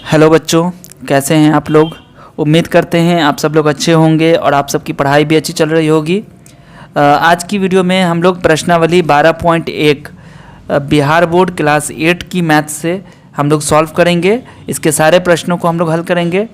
Hello बच्चों, कैसे हैं आप लोग। उम्मीद करते हैं आप सब लोग अच्छे होंगे और आप सबकी पढ़ाई भी अच्छी चल रही होगी। आज की वीडियो में हम लोग प्रश्नावली 12.1 बिहार बोर्ड क्लास 8 की मैथ से हम लोग सॉल्व करेंगे। इसके सारे प्रश्नों को हम लोग हल करेंगे।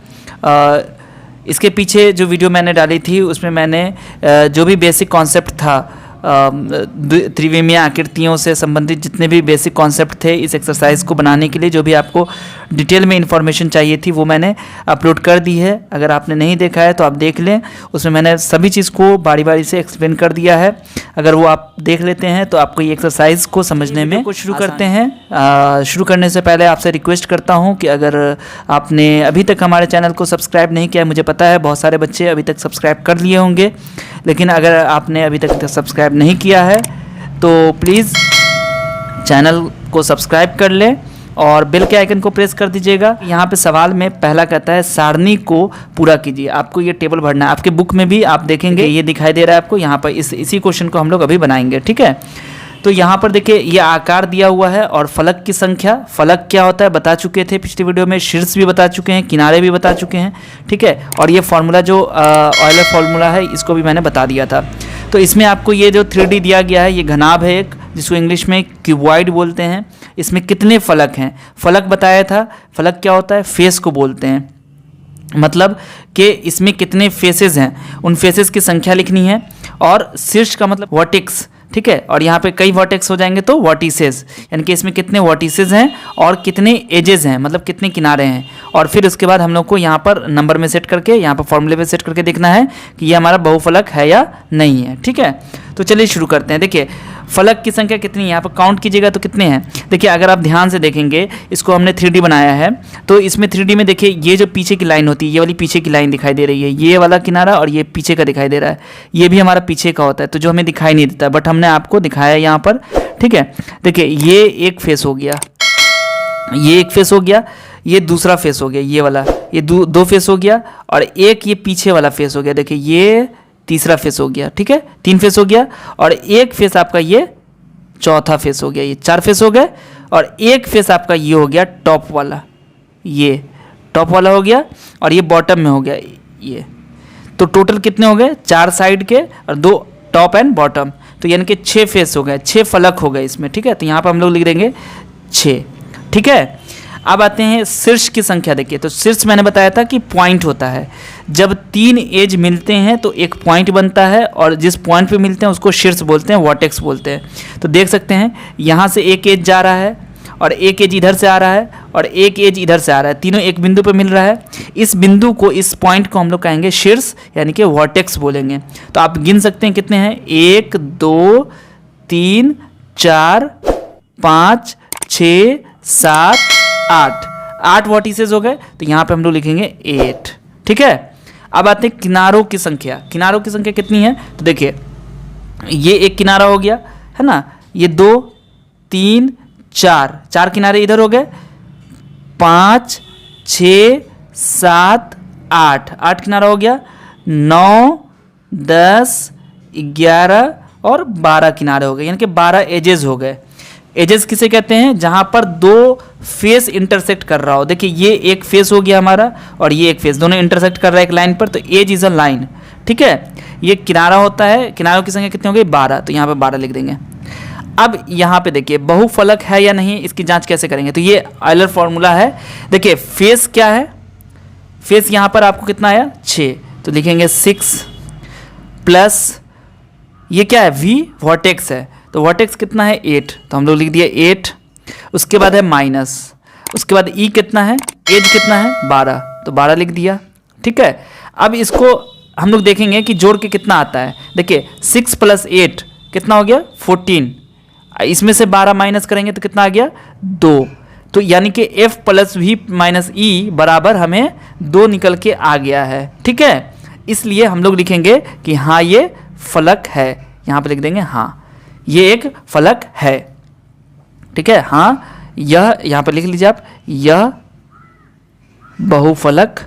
इसके पीछे जो वीडियो मैंने डाली थी उसमें मैंने जो भी बेसिक कॉन्सेप्ट था, त्रिविमीय आकृतियों से संबंधित जितने भी बेसिक कॉन्सेप्ट थे इस एक्सरसाइज को बनाने के लिए, जो भी आपको डिटेल में इन्फॉर्मेशन चाहिए थी वो मैंने अपलोड कर दी है। अगर आपने नहीं देखा है तो आप देख लें, उसमें मैंने सभी चीज़ को बारी बारी से एक्सप्लेन कर दिया है। अगर वो आप देख लेते हैं तो आपको ये एक्सरसाइज को समझने में कुछ शुरू करते हैं। शुरू करने से पहले आपसे रिक्वेस्ट करता हूँ कि अगर आपने अभी तक हमारे चैनल को सब्सक्राइब नहीं किया, मुझे पता है बहुत सारे बच्चे अभी तक सब्सक्राइब कर लिए होंगे, लेकिन अगर आपने अभी तक सब्सक्राइब नहीं किया है तो प्लीज़ चैनल को सब्सक्राइब कर लें और बेल के आइकन को प्रेस कर दीजिएगा। यहाँ पे सवाल में पहला कहता है सारणी को पूरा कीजिए। आपको ये टेबल भरना है, आपके बुक में भी आप देखेंगे ये दिखाई दे रहा है आपको। यहाँ पर इसी क्वेश्चन को हम लोग अभी बनाएंगे, ठीक है। तो यहाँ पर देखिए ये आकार दिया हुआ है और फलक की संख्या। फलक क्या होता है बता चुके थे पिछली वीडियो में, शीर्ष भी बता चुके हैं, किनारे भी बता चुके हैं, ठीक है। और ये फार्मूला जो ऑयलर फार्मूला है इसको भी मैंने बता दिया था। तो इसमें आपको ये जो 3D दिया गया है, ये घनाभ है एक, जिसको इंग्लिश में क्यूबॉइड बोलते हैं। इसमें कितने फलक हैं, फलक बताया था। फलक क्या होता है, फेस को बोलते हैं, मतलब कि इसमें कितने फेसेस हैं, उन फेसेस की संख्या लिखनी है। और शीर्ष का मतलब वर्टेक्स, ठीक है। और यहाँ पे कई वर्टेक्स हो जाएंगे तो वर्टिसेस, यानी कि इसमें कितने वर्टिसेस हैं और कितने एजेस हैं, मतलब कितने किनारे हैं। और फिर उसके बाद हम लोग को यहाँ पर नंबर में सेट करके, यहाँ पर फॉर्मूले में सेट करके देखना है कि ये हमारा बहुफलक है या नहीं है, ठीक है। तो चलिए शुरू करते हैं। देखिए फलक की संख्या कितनी है, यहाँ पर काउंट कीजिएगा तो कितने हैं। देखिए अगर आप ध्यान से देखेंगे, इसको हमने 3D बनाया है, तो इसमें 3D में देखिए ये जो पीछे की लाइन होती है, ये वाली पीछे की लाइन दिखाई दे रही है, ये वाला किनारा और ये पीछे का दिखाई दे रहा है, ये भी हमारा पीछे का होता है, तो जो हमें दिखाई नहीं देता, बट हमने आपको दिखाया यहाँ पर, ठीक है। देखिए ये एक फेस हो गया, ये एक फेस हो गया, ये दूसरा फेस हो गया, ये वाला, ये दो फेस हो गया, और एक ये पीछे वाला फेस हो गया। देखिए ये तीसरा फेस हो गया, ठीक है, 3 फेस हो गया। और एक फेस आपका ये चौथा फेस हो गया, ये 4 फेस हो गए। और एक फेस आपका ये हो गया टॉप वाला, ये टॉप वाला हो गया, और ये बॉटम में हो गया ये। तो टोटल कितने हो गए, 4 साइड के और 2 टॉप एंड बॉटम, तो यानी कि 6 फेस हो गए, 6 फलक हो गए इसमें, ठीक है। तो यहाँ पर हम लोग लिख देंगे 6, ठीक है। अब आते हैं शीर्ष की संख्या। देखिए तो शीर्ष मैंने बताया था कि पॉइंट होता है, जब 3 एज मिलते हैं तो एक पॉइंट बनता है, और जिस पॉइंट पे मिलते हैं उसको शीर्ष बोलते हैं, वर्टेक्स बोलते हैं। तो देख सकते हैं यहाँ से एक एज जा रहा है और एक एज इधर से आ रहा है और एक एज इधर से आ रहा है, तीनों एक बिंदु पर मिल रहा है। इस बिंदु को, इस पॉइंट को हम लोग कहेंगे शीर्ष, यानी कि वर्टेक्स बोलेंगे। तो आप गिन सकते हैं कितने हैं, 1 2 3 4 5 6 7 8 वर्टिसेस हो गए। तो यहाँ पे हम लोग लिखेंगे 8, ठीक है। अब आते हैं किनारों की संख्या। किनारों की संख्या कितनी है, तो देखिए ये एक किनारा हो गया है ना, ये 2 3 4 किनारे इधर हो गए, 5 6 7 8 किनारा हो गया, 9 10 11 और 12 किनारे हो गए, यानी कि 12 एजेस हो गए। एजेस किसे कहते हैं, जहां पर 2 फेस इंटरसेक्ट कर रहा हो। देखिए ये एक फेस हो गया हमारा और ये एक फेस, दोनों इंटरसेक्ट कर रहा है एक लाइन पर, तो एज इज अ लाइन, ठीक है। ये किनारा होता है, किनारों की संख्या कितनी हो गई, 12, तो यहाँ पे 12 लिख देंगे। अब यहाँ पे देखिए बहुफलक है या नहीं, इसकी जांच कैसे करेंगे। तो ये ऑयलर फॉर्मूला है। देखिए फेस क्या है, फेस यहाँ पर आपको कितना आया, 6, तो लिखेंगे 6 प्लस ये क्या है, वी वर्टेक्स है, तो वर्टेक्स कितना है 8, तो हम लोग लिख दिए 8। उसके बाद है माइनस, उसके बाद ई कितना है, एज कितना है 12, तो 12 लिख दिया, ठीक है। अब इसको हम लोग देखेंगे कि जोड़ के कितना आता है। देखिए 6 + 8 कितना हो गया, 14, इसमें से 12 माइनस करेंगे तो कितना आ गया, 2। तो यानी कि f + v - e बराबर हमें 2 निकल के आ गया है, ठीक है। इसलिए हम लोग लिखेंगे कि हाँ ये फलक है, यहाँ पे लिख देंगे हाँ ये एक फलक है, ठीक है। हाँ यह, यहाँ पर लिख लीजिए आप, यह बहुफलक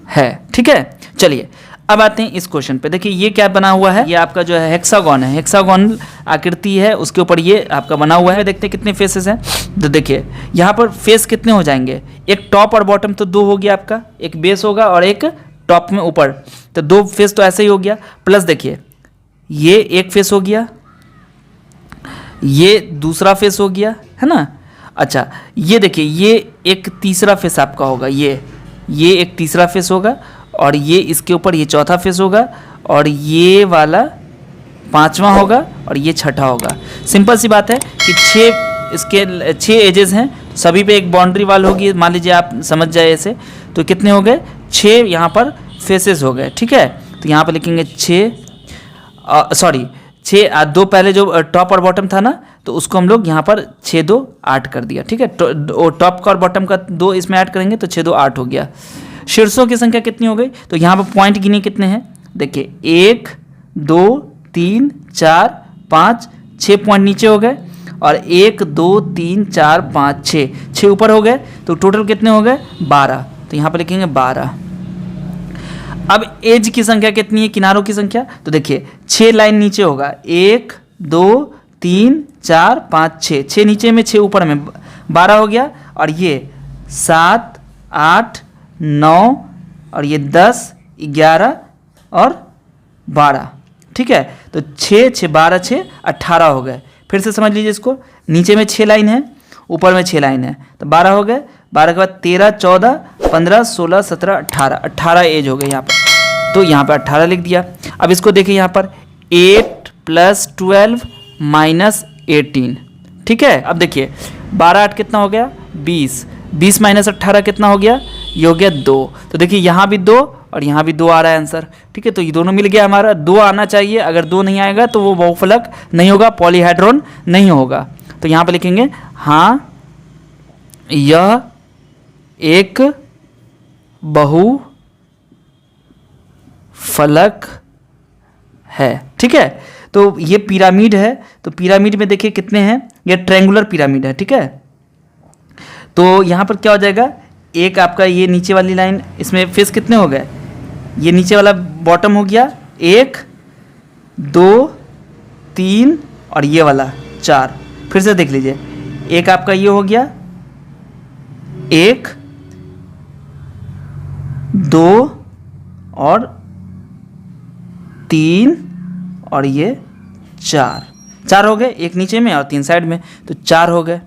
है, ठीक है। चलिए अब आते हैं इस क्वेश्चन पे। देखिए ये क्या बना हुआ है, ये आपका जो है हेक्सागोन है, हेक्सागोन आकृति है, उसके ऊपर ये आपका बना हुआ है। देखते हैं कितने फेसेस हैं। तो देखिए यहाँ पर फेस कितने हो जाएंगे, एक टॉप और बॉटम तो 2 हो गया आपका, एक बेस होगा और एक टॉप में ऊपर, तो 2 फेस तो ऐसे ही हो गया। प्लस देखिए ये एक फेस हो गया, ये दूसरा फेस हो गया, है ना। अच्छा ये देखिए ये एक तीसरा फेस आपका होगा, ये एक तीसरा फेस होगा और ये इसके ऊपर ये चौथा फेस होगा और ये वाला 5वां होगा और ये छठा होगा। सिंपल सी बात है कि 6 एजेस हैं, सभी पे एक बाउंड्री वाल होगी। मान लीजिए आप समझ जाए ऐसे, तो कितने हो गए 6 यहाँ पर फेसेस हो गए, ठीक है। तो यहाँ पर लिखेंगे 6 2 पहले जो टॉप और बॉटम था ना, तो उसको हम लोग यहाँ पर 6 2 8 कर दिया, ठीक है। टॉप का और बॉटम का 2 इसमें ऐड करेंगे तो 6 2 8 हो गया। शीर्षों की संख्या कितनी हो गई, तो यहाँ पर पॉइंट गिने कितने हैं, देखिए 1 2 3 4 5 6 पॉइंट नीचे हो गए और 1 2 3 4 5 6 ऊपर हो गए, तो टोटल कितने हो गए 12। तो यहाँ पर लिखेंगे 12। अब एज की संख्या कितनी है, किनारों की संख्या, तो देखिए 6 लाइन नीचे होगा, 1 2 3 4 5 6 नीचे में 6 ऊपर में 12 हो गया। और ये 7 8 9 और ये 10 11 और 12, ठीक है। तो 6 6 12 6 18 हो गए। फिर से समझ लीजिए इसको, नीचे में 6 लाइन है, ऊपर में 6 लाइन है, तो 12 हो गए। 12 के बाद 13 14 15 16 17 18 एज हो गए यहाँ पर, तो यहाँ पर 18 लिख दिया। अब इसको देखिए यहाँ पर 8 + 12 - 18, ठीक है। अब देखिए 12 8 कितना हो गया 20, 20 - 18 कितना हो गया, ये हो गया 2। तो देखिए यहाँ भी 2 और यहाँ भी 2 आ रहा है आंसर, ठीक है। तो ये दोनों मिल गया हमारा, 2 आना चाहिए, अगर 2 नहीं आएगा तो वो बहुफलक नहीं होगा, पॉलीहेड्रॉन नहीं होगा। तो यहाँ पर लिखेंगे हाँ यह एक बहुफलक है, ठीक है। तो ये पिरामिड है, तो पिरामिड में देखिए कितने हैं, ये ट्रायंगुलर पिरामिड है, ठीक है। तो यहाँ पर क्या हो जाएगा, एक आपका ये नीचे वाली लाइन, इसमें फेस कितने हो गए, ये नीचे वाला बॉटम हो गया 1 2 3 और ये वाला 4। फिर से देख लीजिए, एक आपका ये हो गया 1 2 और 3 और ये 4 हो गए, एक नीचे में और 3 साइड में, तो 4 हो गए।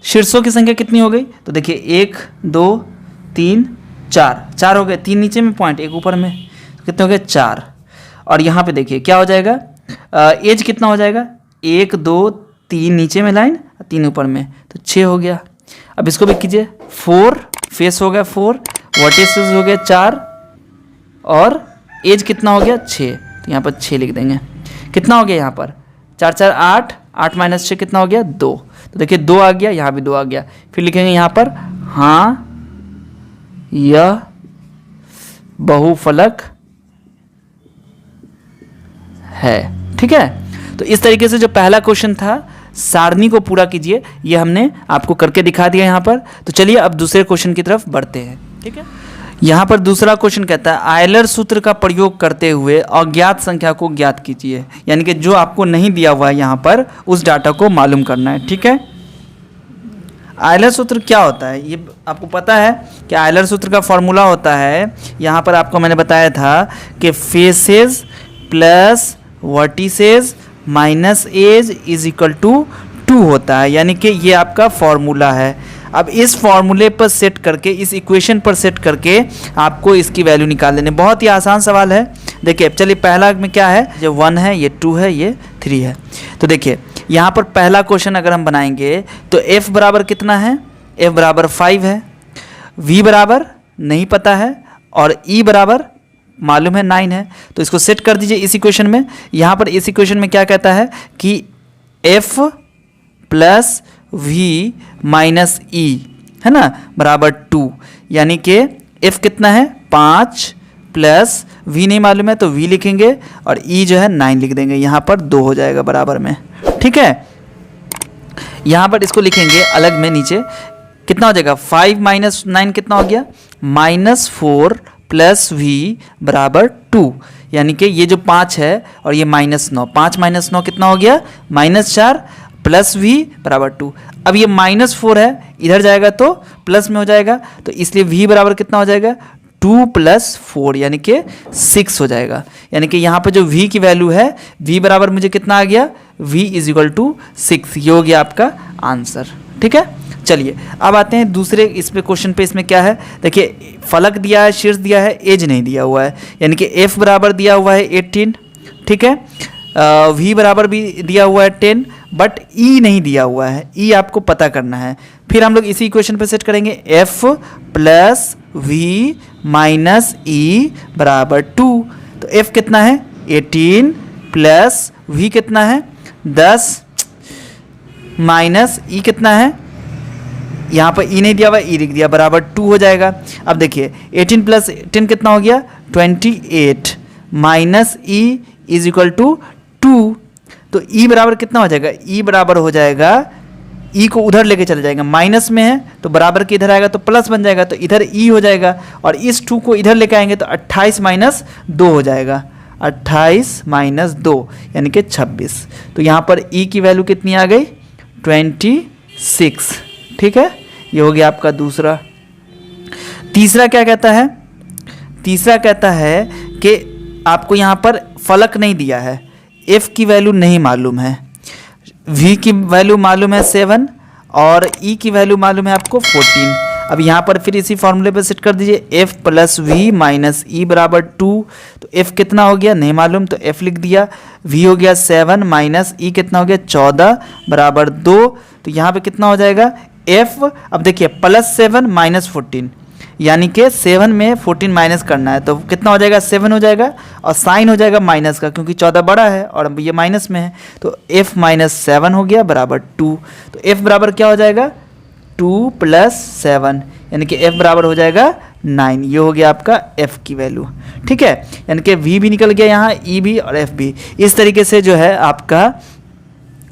शीर्षों की संख्या कितनी हो गई, तो देखिए 1 2 3 4 हो गए, 3 नीचे में पॉइंट, एक ऊपर में, तो कितने हो गए 4। और यहाँ पे देखिए क्या हो जाएगा, एज कितना हो जाएगा, 1 2 3 नीचे में लाइन, 3 ऊपर में, तो 6 हो गया। अब इसको भी कीजिए, 4 फेस हो गया 4, वर्टिसेस हो गया 4 और एज कितना हो गया 6, तो यहाँ पर 6 लिख देंगे। कितना हो गया यहाँ पर 4 4 8 8 - 6 कितना हो गया 2। तो देखिए 2 आ गया, यहाँ भी 2 आ गया। फिर लिखेंगे यहाँ पर हाँ यह बहुफलक है, ठीक है। तो इस तरीके से जो पहला क्वेश्चन था सारणी को पूरा कीजिए, ये हमने आपको करके दिखा दिया यहाँ पर। तो चलिए अब दूसरे क्वेश्चन की तरफ बढ़ते हैं, ठीक है। यहाँ पर दूसरा क्वेश्चन कहता है आयलर सूत्र का प्रयोग करते हुए अज्ञात संख्या को ज्ञात कीजिए, यानी कि जो आपको नहीं दिया हुआ है यहाँ पर उस डाटा को मालूम करना है, ठीक है। आयलर सूत्र क्या होता है, ये आपको पता है कि आयलर सूत्र का फॉर्मूला होता है, यहाँ पर आपको मैंने बताया था कि faces plus vertices minus edge is equal to 2 होता है, यानी कि ये आपका फॉर्मूला है। अब इस फॉर्मूले पर सेट करके, इस इक्वेशन पर सेट करके आपको इसकी वैल्यू निकाल लेने, बहुत ही आसान सवाल है। देखिए चलिए पहला में क्या है, ये 1 है, ये 2 है, ये 3 है। तो देखिए यहाँ पर पहला क्वेश्चन अगर हम बनाएंगे तो f बराबर कितना है, f बराबर 5 है, v बराबर नहीं पता है और e बराबर मालूम है 9 है। तो इसको सेट कर दीजिए इस इक्वेशन में। यहाँ पर इस इक्वेशन में क्या कहता है कि f plus v minus e है ना बराबर 2, यानी कि f कितना है 5 प्लस v नहीं मालूम है तो v लिखेंगे और e जो है 9 लिख देंगे, यहाँ पर 2 हो जाएगा बराबर में, ठीक है। यहाँ पर इसको लिखेंगे अलग में, नीचे कितना हो जाएगा 5 - 9 कितना हो गया -4 प्लस वी बराबर 2, यानी कि ये जो 5 है और ये -9, 5 - 9 कितना हो गया -4 प्लस वी बराबर 2। अब ये -4 है, इधर जाएगा तो प्लस में हो जाएगा, तो इसलिए वी बराबर कितना हो जाएगा 2 + 4 यानी कि 6 हो जाएगा। यानी कि यहाँ पर जो v की वैल्यू है v बराबर मुझे कितना आ गया v = 6, ये हो गया आपका आंसर। ठीक है, चलिए अब आते हैं दूसरे इस पे क्वेश्चन पे। इसमें क्या है देखिए, फलक दिया है, शीर्ष दिया है, एज नहीं दिया हुआ है, यानी कि f बराबर दिया हुआ है 18, ठीक है, v बराबर भी दिया हुआ है 10, बट e नहीं दिया हुआ है, e आपको पता करना है। फिर हम लोग इसी इक्वेशन पे सेट करेंगे f + v - e बराबर 2, तो f कितना है 18 प्लस v कितना है 10 माइनस e कितना है, यहाँ पर e नहीं दिया हुआ, e लिख दिया, बराबर 2 हो जाएगा। अब देखिए 18 + 10 कितना हो गया 28 माइनस e = 2, तो e बराबर कितना हो जाएगा, e बराबर हो जाएगा, e को उधर लेके चले जाएगा, माइनस में है तो बराबर के इधर आएगा तो प्लस बन जाएगा, तो इधर e हो जाएगा, और इस 2 को इधर लेके आएंगे तो 28 - 2 हो जाएगा, 28 - 2 यानी कि 26। तो यहाँ पर e की वैल्यू कितनी आ गई 26। ठीक है, ये हो गया आपका दूसरा। तीसरा क्या कहता है, तीसरा कहता है कि आपको यहाँ पर फलक नहीं दिया है, f की वैल्यू नहीं मालूम है, v की वैल्यू मालूम है 7 और e की वैल्यू मालूम है आपको 14। अब यहाँ पर फिर इसी फॉर्मूले पर सेट कर दीजिए, f + v - e बराबर 2, तो f कितना हो गया नहीं मालूम तो f लिख दिया, v हो गया 7 माइनस e कितना हो गया 14 बराबर 2, तो यहाँ पे कितना हो जाएगा f, अब देखिए +7 - 14 यानी कि 7 में 14 माइनस करना है, तो कितना हो जाएगा 7 हो जाएगा, और साइन हो जाएगा माइनस का क्योंकि 14 बड़ा है और ये माइनस में है, तो f - 7 हो गया बराबर 2, तो f बराबर क्या हो जाएगा 2 + 7 यानी कि f बराबर हो जाएगा 9, ये हो गया आपका f की वैल्यू। ठीक है, यानी कि v भी निकल गया यहाँ, e भी और f भी। इस तरीके से जो है आपका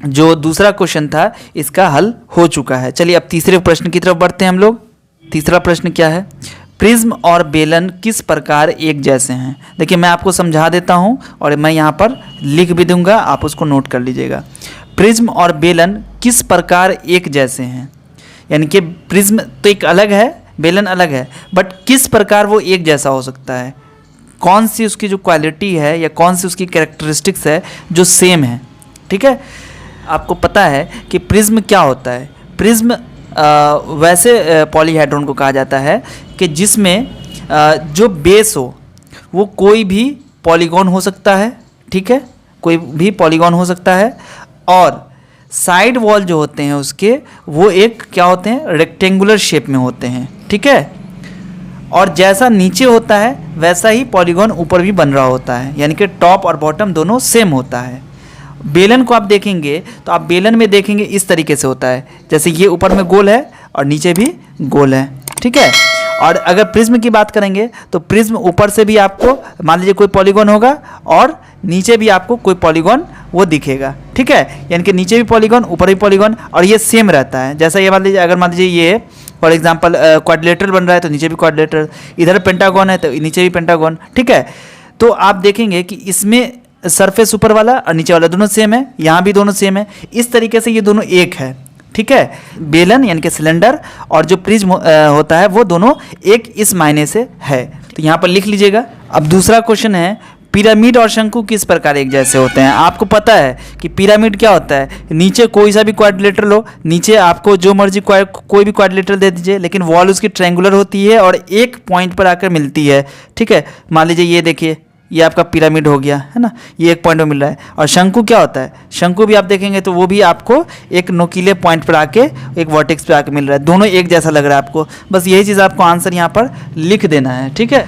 जो दूसरा क्वेश्चन था इसका हल हो चुका है। चलिए अब तीसरे प्रश्न की तरफ बढ़ते हैं हम लोग। तीसरा प्रश्न क्या है, प्रिज्म और बेलन किस प्रकार एक जैसे हैं। देखिए मैं आपको समझा देता हूं और मैं यहाँ पर लिख भी दूंगा, आप उसको नोट कर लीजिएगा। प्रिज्म और बेलन किस प्रकार एक जैसे हैं, यानी कि प्रिज्म तो एक अलग है, बेलन अलग है, बट किस प्रकार वो एक जैसा हो सकता है, कौन सी उसकी जो क्वालिटी है या कौन सी उसकी कैरेक्टरिस्टिक्स है जो सेम है। ठीक है, आपको पता है कि प्रिज्म क्या होता है। प्रिज्म वैसे पॉलीहेड्रॉन को कहा जाता है कि जिसमें जो बेस हो वो कोई भी पॉलीगॉन हो सकता है, ठीक है, कोई भी पॉलीगॉन हो सकता है, और साइड वॉल जो होते हैं उसके वो एक क्या होते हैं रेक्टेंगुलर शेप में होते हैं। ठीक है, और जैसा नीचे होता है वैसा ही पॉलीगॉन ऊपर भी बन रहा होता है, यानी कि टॉप और बॉटम दोनों सेम होता है। बेलन को आप देखेंगे तो आप बेलन में देखेंगे इस तरीके से होता है, जैसे ये ऊपर में गोल है और नीचे भी गोल है। ठीक है, और अगर प्रिज्म की बात करेंगे तो प्रिज्म ऊपर से भी आपको मान लीजिए कोई पॉलीगॉन होगा और नीचे भी आपको कोई पॉलीगॉन वो दिखेगा। ठीक है, यानी कि नीचे भी पॉलीगॉन ऊपर भी पॉलीगॉन, और ये सेम रहता है। जैसा ये मान लीजिए, अगर मान लीजिए ये फॉर एग्जांपल क्वाड्रिलेटरल बन रहा है तो नीचे भी क्वाड्रिलेटरल, इधर पेंटागन है तो नीचे भी पेंटागन। ठीक है, तो आप देखेंगे कि इसमें सरफेस ऊपर वाला और नीचे वाला दोनों सेम है, यहाँ भी दोनों सेम है, इस तरीके से ये दोनों एक है। ठीक है, बेलन यानी कि सिलेंडर और जो प्रिज्म होता है वो दोनों एक इस मायने से है, तो यहाँ पर लिख लीजिएगा। अब दूसरा क्वेश्चन है, पिरामिड और शंकु किस प्रकार एक जैसे होते हैं। आपको पता है कि पिरामिड क्या होता है, नीचे कोई सा भी क्वाड्रिलेटरल हो, नीचे आपको जो मर्जी कोई भी क्वाड्रिलेटरल दे दीजिए, लेकिन वॉल उसकी ट्रायंगुलर होती है और एक पॉइंट पर आकर मिलती है। ठीक है, मान लीजिए ये देखिए, ये आपका पिरामिड हो गया है ना, ये एक पॉइंट में मिल रहा है। और शंकु क्या होता है, शंकु भी आप देखेंगे तो वो भी आपको एक नोकीले पॉइंट पर आके एक वर्टेक्स पे आके मिल रहा है, दोनों एक जैसा लग रहा है आपको। बस यही चीज़ आपको आंसर यहाँ पर लिख देना है। ठीक है,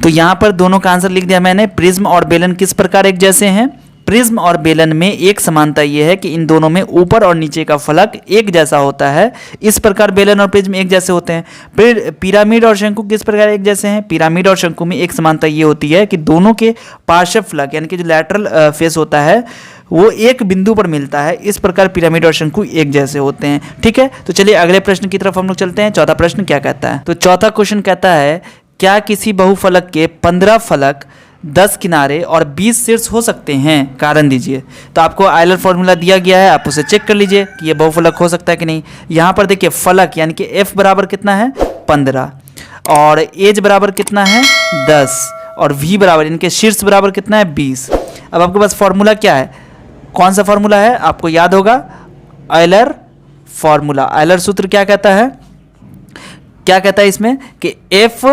तो यहाँ पर दोनों का आंसर लिख दिया मैंने। प्रिज्म और बेलन किस प्रकार एक जैसे हैं। प्रिज्म और बेलन में एक समानता यह है कि इन दोनों में ऊपर और नीचे का फलक एक जैसा होता है, इस प्रकार बेलन और प्रिज्म एक जैसे होते हैं। पिरामिड और शंकु किस प्रकार एक जैसे हैं। पिरामिड और शंकु में एक समानता ये होती है कि दोनों के पार्श्व फलक यानी कि जो लैटरल फेस होता है वो एक बिंदु पर मिलता है, इस प्रकार पिरामिड और शंकु एक जैसे होते हैं। ठीक है, तो चलिए अगले प्रश्न की तरफ हम लोग चलते हैं। चौथा प्रश्न क्या कहता है, तो चौथा क्वेश्चन कहता है क्या किसी बहुफलक के 15 फलक 10 किनारे और 20 शीर्ष हो सकते हैं? कारण दीजिए। तो आपको आयलर फॉर्मूला दिया गया है, आप उसे चेक कर लीजिए कि ये बहुफलक हो सकता है कि नहीं। यहाँ पर देखिए फलक यानी कि f बराबर कितना है 15 और एज बराबर कितना है 10 और v बराबर यानी कि शीर्ष बराबर कितना है 20। अब आपके पास फॉर्मूला क्या है, कौन सा फॉर्मूला है आपको याद होगा, आयलर फॉर्मूला। आयलर सूत्र क्या कहता है, क्या कहता है इसमें कि f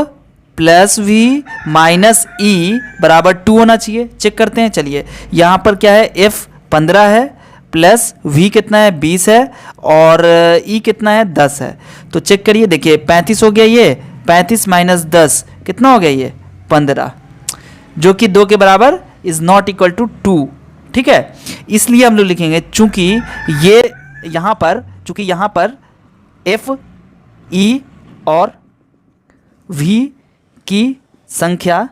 प्लस वी माइनस ई बराबर 2 होना चाहिए। चेक करते हैं, चलिए यहाँ पर क्या है f 15 है प्लस v कितना है 20 है और e कितना है 10 है। तो चेक करिए, देखिए 35 हो गया, ये 35 माइनस 10 कितना हो गया ये 15, जो कि 2 के बराबर इज नॉट इक्वल टू 2। ठीक है, इसलिए हम लोग लिखेंगे चूंकि ये यहाँ पर f e और v की संख्या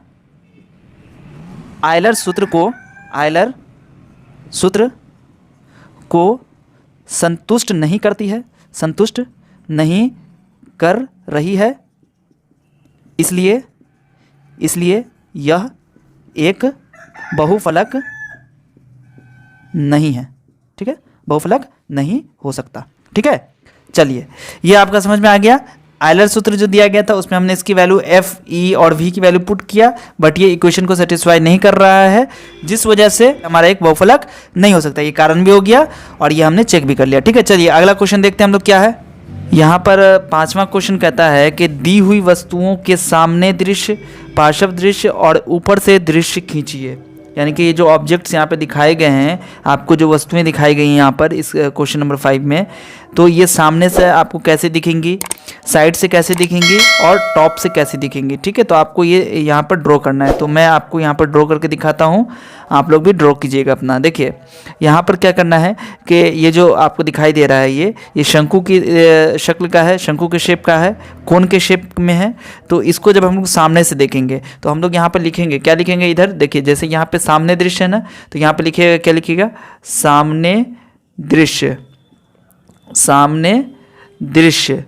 आयलर सूत्र को संतुष्ट नहीं करती है, संतुष्ट नहीं कर रही है, इसलिए यह एक बहुफलक नहीं है। ठीक है, बहुफलक नहीं हो सकता। ठीक है, चलिए ये आपका समझ में आ गया। आयलर सूत्र जो दिया गया था उसमें हमने इसकी वैल्यू f, e और v की वैल्यू पुट किया, बट ये इक्वेशन को सेटिस्फाई नहीं कर रहा है, जिस वजह से हमारा एक बहुफलक नहीं हो सकता। ये कारण भी हो गया और ये हमने चेक भी कर लिया। ठीक है, चलिए अगला क्वेश्चन देखते हैं हम लोग क्या है। यहाँ पर 5वां क्वेश्चन कहता है कि दी हुई वस्तुओं के सामने दृश्य, पार्श्व दृश्य और ऊपर से दृश्य खींचिए। यानी कि ये जो ऑब्जेक्ट्स यहाँ पे दिखाए गए हैं, आपको जो वस्तुएं दिखाई गई हैं यहाँ पर इस क्वेश्चन नंबर 5 में, तो ये सामने से आपको कैसे दिखेंगी, साइड से कैसे दिखेंगी और टॉप से कैसे दिखेंगी। ठीक है, तो आपको ये यहाँ पर ड्रॉ करना है। तो मैं आपको यहाँ पर ड्रॉ करके दिखाता हूँ, आप लोग भी ड्रॉ कीजिएगा अपना। देखिए यहाँ पर क्या करना है कि ये जो आपको दिखाई दे रहा है ये शंकु की शक्ल का है, शंकु के शेप का है, कोन के शेप में है। तो इसको जब हम लोग सामने से देखेंगे तो हम लोग यहाँ पर लिखेंगे, क्या लिखेंगे इधर देखिए, जैसे यहाँ पे सामने दृश्य है ना, तो यहाँ पे लिखिएगा, क्या लिखिएगा, सामने दृश्य, सामने दृश्य।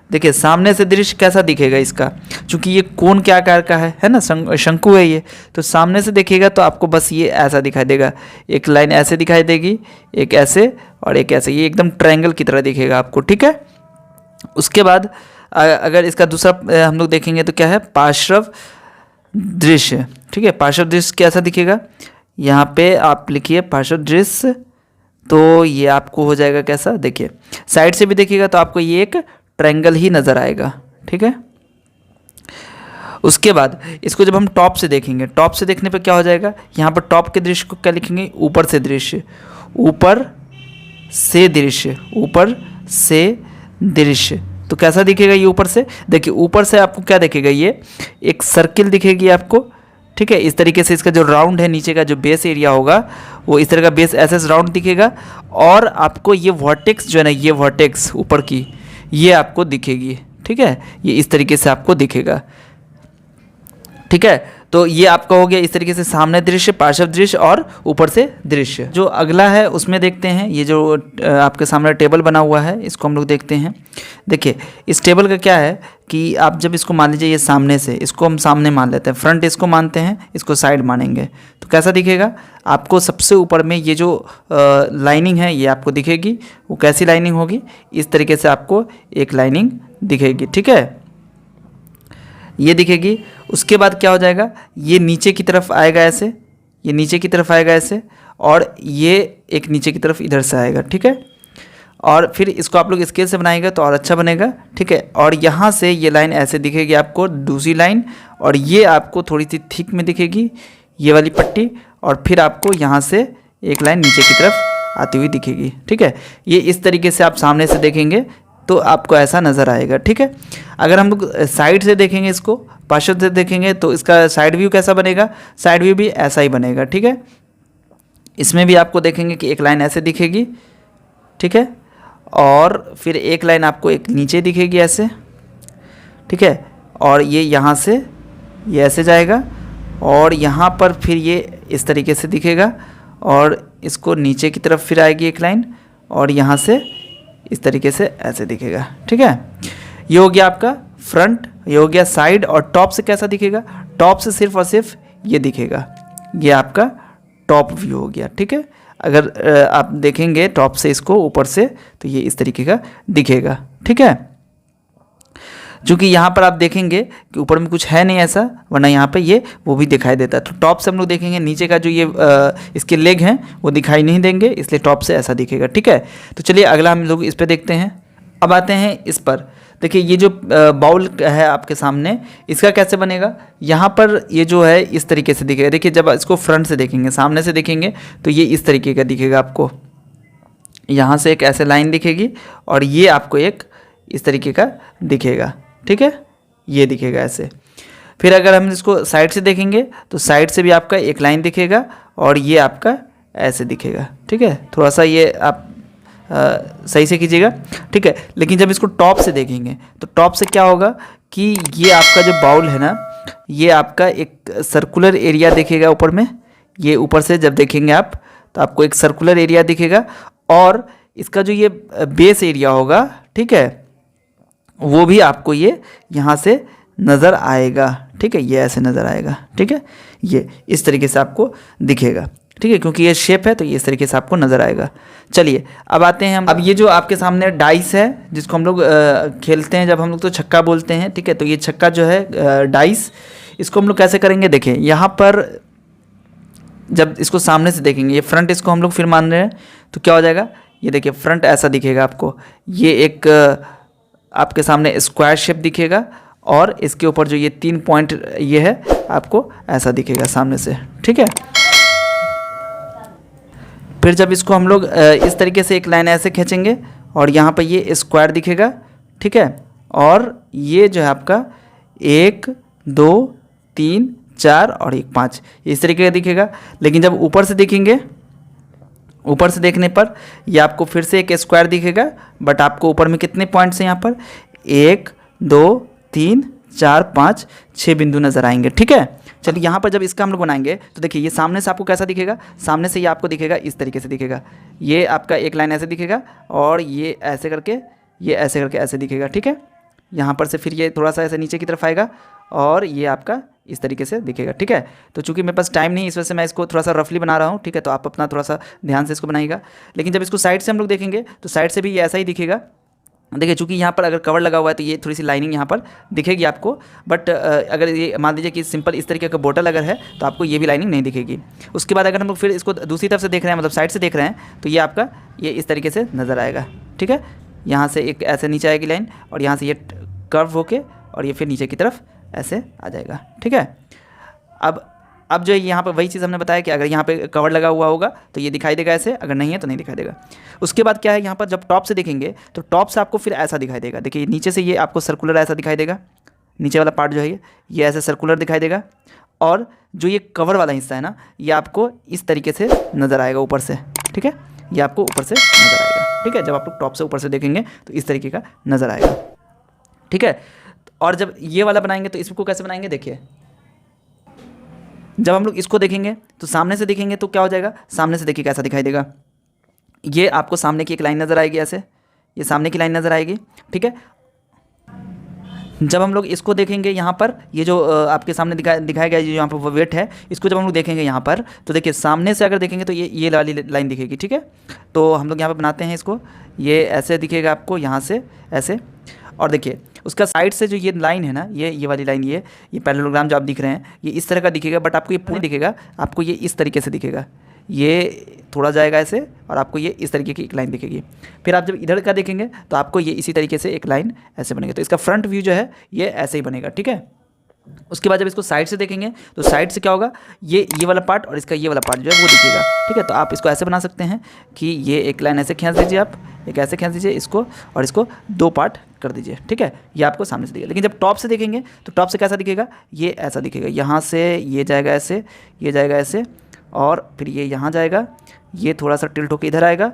देखिए सामने से दृश्य कैसा दिखेगा इसका, क्योंकि ये कोन के आकार का है ना, शंकु है ये, तो सामने से देखिएगा तो आपको बस ये ऐसा दिखाई देगा, एक लाइन ऐसे दिखाई देगी, एक ऐसे और एक ऐसे, ये एकदम ट्रायंगल की तरह दिखेगा आपको। ठीक है, उसके बाद अगर इसका दूसरा हम लोग देखेंगे तो क्या है, पार्श्व दृश्य। ठीक है, पार्श्व दृश्य कैसा दिखेगा, यहाँ पे आप लिखिए पार्श्व दृश्य, तो ये आपको हो जाएगा कैसा, देखिए साइड से भी देखिएगा तो आपको ये एक ट्रायंगल ही नज़र आएगा। ठीक है, उसके बाद इसको जब हम टॉप से देखेंगे, टॉप से देखने पे क्या हो जाएगा, यहाँ पर टॉप के दृश्य को क्या लिखेंगे, ऊपर से दृश्य, ऊपर से दृश्य, ऊपर से दृश्य। तो कैसा दिखेगा ये ऊपर से, देखिए ऊपर से आपको क्या दिखेगा, ये एक सर्किल दिखेगी आपको। ठीक है, इस तरीके से इसका जो राउंड है, नीचे का जो बेस एरिया होगा वो इस तरह का बेस ऐसे राउंड दिखेगा, और आपको ये वर्टेक्स जो है ना, ये वर्टेक्स ऊपर की ये आपको दिखेगी। ठीक है, ये इस तरीके से आपको दिखेगा। ठीक है, तो ये आपका हो गया इस तरीके से सामने दृश्य, पार्श्व दृश्य और ऊपर से दृश्य। जो अगला है उसमें देखते हैं, ये जो आपके सामने टेबल बना हुआ है इसको हम लोग देखते हैं। देखिए इस टेबल का क्या है कि आप जब इसको मान लीजिए, ये सामने से, इसको हम सामने मान लेते हैं, फ्रंट इसको मानते हैं, इसको साइड मानेंगे, तो कैसा दिखेगा आपको, सबसे ऊपर में ये जो लाइनिंग है ये आपको दिखेगी। वो कैसी लाइनिंग होगी, इस तरीके से आपको एक लाइनिंग दिखेगी। ठीक है, ये दिखेगी। उसके बाद क्या हो जाएगा, ये नीचे की तरफ आएगा ऐसे, ये नीचे की तरफ आएगा ऐसे, और ये एक नीचे की तरफ इधर से आएगा। ठीक है, और फिर इसको आप लोग स्केल से बनाएंगे तो और अच्छा बनेगा। ठीक है, और यहाँ से ये लाइन ऐसे दिखेगी आपको, दूसरी लाइन, और ये आपको थोड़ी सी थिक में दिखेगी ये वाली पट्टी, और फिर आपको यहाँ से एक लाइन नीचे की तरफ आती हुई दिखेगी। ठीक है, ये इस तरीके से आप सामने से देखेंगे तो आपको ऐसा नज़र आएगा। ठीक है, अगर हम लोग साइड से देखेंगे, इसको पार्श्व से देखेंगे, तो इसका साइड व्यू कैसा बनेगा, साइड व्यू भी ऐसा ही बनेगा। ठीक है, इसमें भी आपको देखेंगे कि एक लाइन ऐसे दिखेगी। ठीक है, और फिर एक लाइन आपको एक नीचे दिखेगी ऐसे। ठीक है, और ये यहाँ से ये ऐसे जाएगा, और यहाँ पर फिर ये इस तरीके से दिखेगा, और इसको नीचे की तरफ फिर आएगी एक लाइन, और यहाँ से इस तरीके से ऐसे दिखेगा। ठीक है, ये हो गया आपका फ्रंट ये हो गया साइड। और टॉप से कैसा दिखेगा, टॉप से सिर्फ और सिर्फ ये दिखेगा, ये आपका टॉप व्यू हो गया। ठीक है, अगर आप देखेंगे टॉप से इसको ऊपर से तो ये इस तरीके का दिखेगा। ठीक है, चूँकि यहाँ पर आप देखेंगे कि ऊपर में कुछ है नहीं ऐसा, वरना यहाँ पे ये वो भी दिखाई देता है। तो टॉप से हम लोग देखेंगे नीचे का जो ये इसके लेग हैं वो दिखाई नहीं देंगे, इसलिए टॉप से ऐसा दिखेगा। ठीक है, तो चलिए अगला हम लोग इस पर देखते हैं। अब आते हैं इस पर। देखिए ये जो बाउल है आपके सामने, इसका कैसे बनेगा, यहाँ पर ये जो है इस तरीके से दिखेगा। देखिए जब इसको फ्रंट से देखेंगे, सामने से देखेंगे तो ये इस तरीके का दिखेगा आपको। यहाँ से एक ऐसे लाइन दिखेगी और ये आपको एक इस तरीके का दिखेगा। ठीक है, ये दिखेगा ऐसे। फिर अगर हम इसको साइड से देखेंगे तो साइड से भी आपका एक लाइन दिखेगा और ये आपका ऐसे दिखेगा। ठीक है, थोड़ा सा ये आप सही से कीजिएगा। ठीक है, लेकिन जब इसको टॉप से देखेंगे तो टॉप से क्या होगा कि ये आपका जो बाउल है ना, ये आपका एक सर्कुलर एरिया दिखेगा ऊपर में। ये ऊपर से जब देखेंगे आप तो आपको एक सर्कुलर एरिया दिखेगा और इसका जो ये बेस एरिया होगा, ठीक है, वो भी आपको ये यहाँ से नज़र आएगा। ठीक है, ये ऐसे नज़र आएगा। ठीक है, ये इस तरीके से आपको दिखेगा। ठीक है, क्योंकि ये शेप है तो ये इस तरीके से आपको नज़र आएगा। चलिए अब आते हैं हम, अब ये जो आपके सामने डाइस है जिसको हम लोग खेलते हैं, जब हम लोग तो छक्का बोलते हैं। ठीक है, तो ये छक्का जो है डाइस, इसको हम लोग कैसे करेंगे, देखें यहाँ पर जब इसको सामने से देखेंगे, ये फ्रंट इसको हम लोग फिर मान रहे हैं तो क्या हो जाएगा, ये देखिए फ्रंट ऐसा दिखेगा आपको। ये एक आपके सामने स्क्वायर शेप दिखेगा और इसके ऊपर जो ये 3 पॉइंट ये है आपको ऐसा दिखेगा सामने से। ठीक है, फिर जब इसको हम लोग इस तरीके से एक लाइन ऐसे खींचेंगे और यहाँ पर ये स्क्वायर दिखेगा। ठीक है, और ये जो है आपका 1 2 3 4 और 1 5 इस तरीके का दिखेगा। लेकिन जब ऊपर से देखेंगे, ऊपर से देखने पर ये आपको फिर से एक स्क्वायर दिखेगा, बट आपको ऊपर में कितने पॉइंट्स हैं यहाँ पर, 1 2 3 4 5 6 बिंदु नज़र आएंगे। ठीक है, चलिए यहाँ पर जब इसका हम लोग बनाएंगे तो देखिए ये सामने से आपको कैसा दिखेगा, सामने से ये आपको दिखेगा इस तरीके से दिखेगा। ये आपका एक लाइन ऐसे दिखेगा और ये ऐसे करके, ये ऐसे करके ऐसे दिखेगा। ठीक है, यहाँ पर से फिर ये थोड़ा सा ऐसे नीचे की तरफ आएगा और ये आपका इस तरीके से दिखेगा। ठीक है, तो चूंकि मेरे पास टाइम नहीं है इस वजह से मैं इसको थोड़ा सा रफली बना रहा हूँ। ठीक है, तो आप अपना थोड़ा सा ध्यान से इसको बनाइएगा। लेकिन जब इसको साइड से हम लोग देखेंगे तो साइड से भी ये ऐसा ही दिखेगा। देखिए चूंकि यहाँ पर अगर कवर लगा हुआ है तो ये थोड़ी सी लाइनिंग यहाँ पर दिखेगी आपको, बट अगर ये मान लीजिए कि सिंपल इस तरीके का बोतल अगर है तो आपको ये भी लाइनिंग नहीं दिखेगी। उसके बाद अगर हम लोग फिर इसको दूसरी तरफ से देख रहे हैं, मतलब साइड से देख रहे हैं, तो ये आपका ये इस तरीके से नज़र आएगा। ठीक है, यहाँ से एक ऐसे नीचे आएगी लाइन और यहाँ से ये कर्व होके और ये फिर नीचे की तरफ ऐसे आ जाएगा। ठीक है, अब जो है यहाँ पर वही चीज़ हमने बताया कि अगर यहाँ पे कवर लगा हुआ होगा तो ये दिखाई देगा ऐसे, अगर नहीं है तो नहीं दिखाई देगा। उसके बाद क्या है, यहाँ पर जब टॉप से देखेंगे तो टॉप से आपको फिर ऐसा दिखाई देगा। देखिए नीचे से ये आपको सर्कुलर ऐसा दिखाई देगा, नीचे वाला पार्ट जो है ये ऐसे सर्कुलर दिखाई देगा और जो ये कवर वाला हिस्सा है ना, ये आपको इस तरीके से नज़र आएगा ऊपर से। ठीक है, ये आपको ऊपर से नज़र आएगा। ठीक है, जब आप लोग टॉप से ऊपर से देखेंगे तो इस तरीके का नज़र आएगा। ठीक है, और जब ये वाला बनाएंगे तो इसको कैसे बनाएंगे, देखिए जब हम लोग इसको देखेंगे तो सामने से देखेंगे तो क्या हो जाएगा, सामने से देखिए कैसा दिखाई देगा, ये आपको सामने की एक लाइन नज़र आएगी ऐसे, ये सामने की लाइन नज़र आएगी। ठीक है, जब हम लोग इसको देखेंगे यहाँ पर, ये जो आपके सामने दिखाया गया जो यहाँ पर वेट है, इसको जब हम लोग देखेंगे यहाँ पर तो देखिए सामने से अगर देखेंगे तो ये वाली लाइन दिखेगी। ठीक है, तो हम लोग यहाँ पर बनाते हैं इसको, ये ऐसे दिखेगा आपको यहाँ से ऐसे, और देखिए उसका साइड से जो ये लाइन है ना, ये वाली लाइन, ये पैरेललोग्राम जो आप दिख रहे हैं ये इस तरह का दिखेगा, बट आपको ये पूरी दिखेगा, आपको ये इस तरीके से दिखेगा, ये थोड़ा जाएगा ऐसे और आपको ये इस तरीके की एक लाइन दिखेगी। फिर आप जब इधर का देखेंगे तो आपको ये इसी तरीके से एक लाइन ऐसे बनेगी। तो इसका फ्रंट व्यू जो है ये ऐसे ही बनेगा। ठीक है, उसके बाद जब इसको साइड से देखेंगे तो साइड से क्या होगा, ये वाला पार्ट और इसका ये वाला पार्ट जो है वो दिखेगा। ठीक है, तो आप इसको ऐसे बना सकते हैं कि ये एक लाइन ऐसे खींच दीजिए, आप एक ऐसे खींच दीजिए इसको और इसको 2 पार्ट कर दीजिए। ठीक है, ये आपको सामने से दिखेगा। लेकिन जब टॉप से देखेंगे तो टॉप से कैसा दिखेगा, ये ऐसा दिखेगा, यहाँ से ये जाएगा ऐसे, ये जाएगा ऐसे और फिर ये यहाँ जाएगा, ये थोड़ा सा टिल्ट होकर इधर आएगा,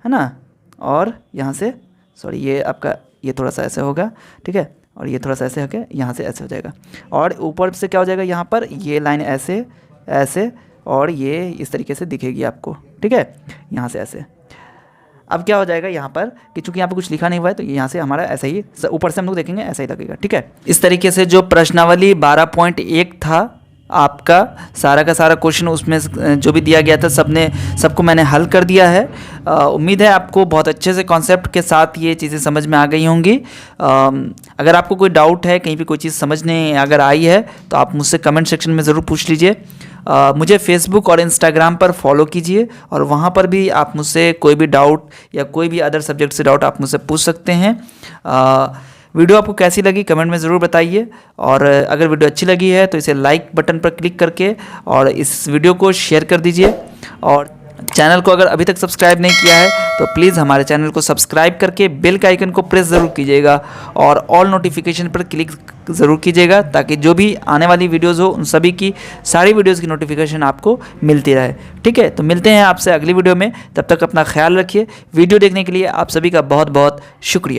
है ना, और यहाँ से सॉरी ये आपका ये थोड़ा सा ऐसे होगा। ठीक है, और ये थोड़ा सा ऐसे होकर यहाँ से ऐसे हो जाएगा और ऊपर से क्या हो जाएगा, यहाँ पर ये लाइन ऐसे ऐसे और ये इस तरीके से दिखेगी आपको। ठीक है, यहाँ से ऐसे। अब क्या हो जाएगा यहाँ पर कि चूंकि यहाँ पर कुछ लिखा नहीं हुआ है तो यहाँ से हमारा ऐसा ही ऊपर से हम लोग देखेंगे ऐसा ही लगेगा। ठीक है, इस तरीके से जो प्रश्नावली 12.1 था आपका सारा का सारा क्वेश्चन उसमें जो भी दिया गया था सबको मैंने हल कर दिया है। उम्मीद है आपको बहुत अच्छे से कॉन्सेप्ट के साथ ये चीज़ें समझ में आ गई होंगी। अगर आपको कोई डाउट है, कहीं भी कोई चीज़ समझने अगर आई है तो आप मुझसे कमेंट सेक्शन में ज़रूर पूछ लीजिए। मुझे फेसबुक और इंस्टाग्राम पर फॉलो कीजिए और वहाँ पर भी आप मुझसे कोई भी डाउट या कोई भी अदर सब्जेक्ट से डाउट आप मुझसे पूछ सकते हैं। वीडियो आपको कैसी लगी कमेंट में ज़रूर बताइए, और अगर वीडियो अच्छी लगी है तो इसे लाइक बटन पर क्लिक करके और इस वीडियो को शेयर कर दीजिए। और चैनल को अगर अभी तक सब्सक्राइब नहीं किया है तो प्लीज़ हमारे चैनल को सब्सक्राइब करके बेल का आइकन को प्रेस ज़रूर कीजिएगा और ऑल नोटिफिकेशन पर क्लिक ज़रूर कीजिएगा, ताकि जो भी आने वाली वीडियोज़ हो उन सभी की सारी वीडियोज़ की नोटिफिकेशन आपको मिलती रहे। ठीक है, तो मिलते हैं आपसे अगली वीडियो में, तब तक अपना ख्याल रखिए। वीडियो देखने के लिए आप सभी का बहुत बहुत शुक्रिया।